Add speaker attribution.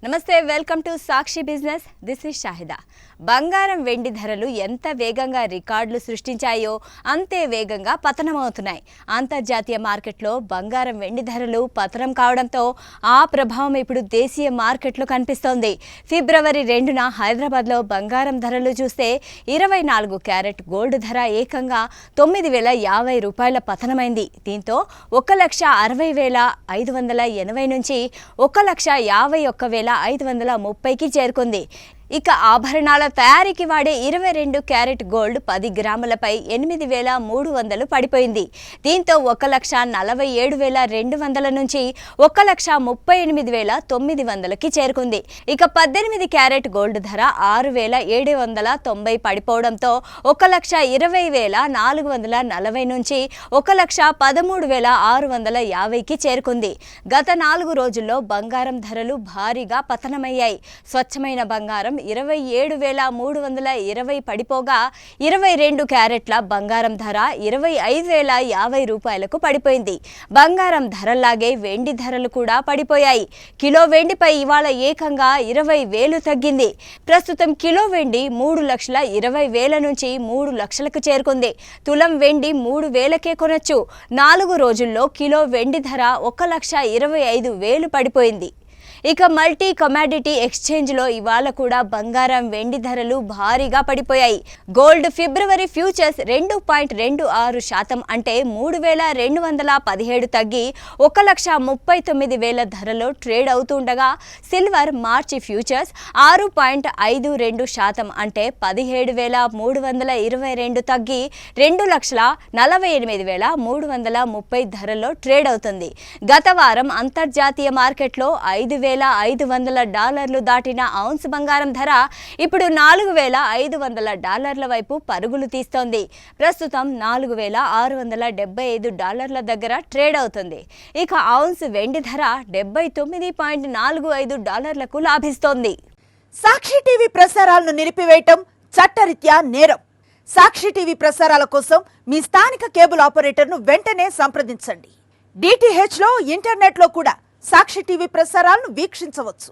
Speaker 1: నమస్తే, welcome to Sakshi business. This is Shahida. బంగారం వెండి ధరలు ఎంత వేగంగా రికార్డులు సృష్టించాయో అంతే వేగంగా పతనమవుతున్నాయి. అంతర్జాతీయ మార్కెట్లో బంగారం వెండి ధరలు పతనం కావడంతో ఆ ప్రభావం ఇప్పుడు దేశీయ మార్కెట్లో కనిపిస్తోంది. ఫిబ్రవరి 2న హైదరాబాద్లో బంగారం ధరలు చూస్తే 24 క్యారెట్ గోల్డ్ ధర ఏకంగా 9,050 రూపాయల పతనమైంది. దీంతో 1,60,580 నుంచి 1,51,530కి చేరుకుంది. ఇక ఆభరణాల తయారీకి వాడే 22 క్యారెట్ గోల్డ్ 10 గ్రాములపై 8,300 పడిపోయింది. దీంతో 1,47,200 నుంచి 1,38,900కి చేరుకుంది. ఇక 18 క్యారెట్ గోల్డ్ ధర 6,790 పడిపోవడంతో 1,20,440 నుంచి 1,13,650కి చేరుకుంది. గత 4 రోజుల్లో బంగారం ధరలు భారీగా పతనమయ్యాయి. స్వచ్ఛమైన బంగారం 27,320 పడిపోగా 22 క్యారెట్ల బంగారం ధర 25,050 రూపాయలకు పడిపోయింది. బంగారం ధరలాగే వెండి ధరలు కూడా పడిపోయాయి. కిలో వెండిపై ఇవాళ ఏకంగా 20,000 తగ్గింది. ప్రస్తుతం కిలో వెండి 3,20,000 నుంచి 3 లక్షలకు చేరుకుంది. తులం వెండి 3,000కే కొనొచ్చు. 4 రోజుల్లో కిలో వెండి ధర 1,25,000 పడిపోయింది. ఇక మల్టీ కమాడిటీ ఎక్స్చేంజ్లో ఇవాళ కూడా బంగారం వెండి ధరలు భారీగా పడిపోయాయి. గోల్డ్ ఫిబ్రవరి ఫ్యూచర్స్ 2.26% అంటే 3,217 తగ్గి 1,39,000 ధరలో ట్రేడ్ అవుతుండగా, సిల్వర్ మార్చి ఫ్యూచర్స్ 6.52% అంటే 17,322 తగ్గి 2,48,330 ధరలో ట్రేడ్ అవుతుంది. గత వారం అంతర్జాతీయ మార్కెట్లో $5,500 దాటిన ఔన్స్ బంగారం ధర ఇప్పుడు $4,500 వైపు పరుగులు తీస్తోంది. ప్రస్తుతం $4,675 దగ్గర ట్రేడ్ అవుతుంది. ఇక ఔన్స్ వెండి ధర $79.45లకు లాభిస్తోంది.
Speaker 2: సాక్షి టీవీ ప్రసారాలను నిలిపివేయటం చట్టరీత్యా నేరం. సాక్షి టీవీ ప్రసారాల కోసం మీ స్థానిక కేబుల్ ఆపరేటర్ను వెంటనే సంప్రదించండి. DTH లో ఇంటర్నెట్ లో కూడా సాక్షి టీవీ ప్రసారాలను వీక్షించవచ్చు.